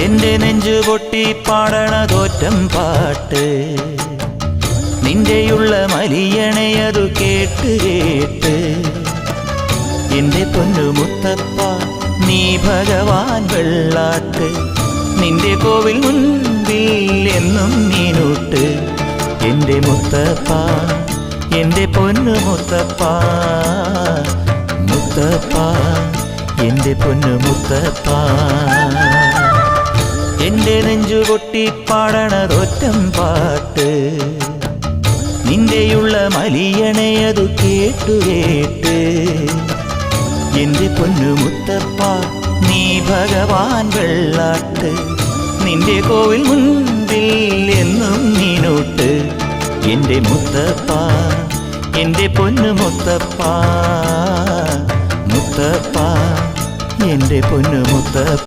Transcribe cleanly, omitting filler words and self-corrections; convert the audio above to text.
എന്റെ നെഞ്ചു പൊട്ടി പാടണതോറ്റം പാട്ട് നിന്റെയുള്ള മലിയണയതു കേട്ട് കേട്ട് എന്റെ പൊന്നു മുത്തപ്പ നീ ഭഗവാൻ വെള്ളാട്ട് നിന്റെ കോവിൽ മുൻപിൽ എന്നും നീനൂട്ട് എന്റെ മുത്തപ്പ എന്റെ പൊന്നു മുത്തപ്പ മുത്തപ്പ എന്റെ പൊന്നു മുത്തപ്പ എന്റെ നെഞ്ചു പൊട്ടി പാടണതൊറ്റം പാട്ട് നിന്റെയുള്ള മലിയണയതു കേട്ടു കേട്ട് എന്റെ പൊന്നു മുത്തപ്പ നീ ഭഗവാൻ വെള്ളാട്ട് നിന്റെ കോവിൽ മുൻപിൽ എന്നും നീനോട്ട് എന്റെ മുത്തപ്പ എന്റെ പൊന്നു മുത്തപ്പ മുത്തപ്പ എന്റെ പൊന്നു മുത്തപ്പ.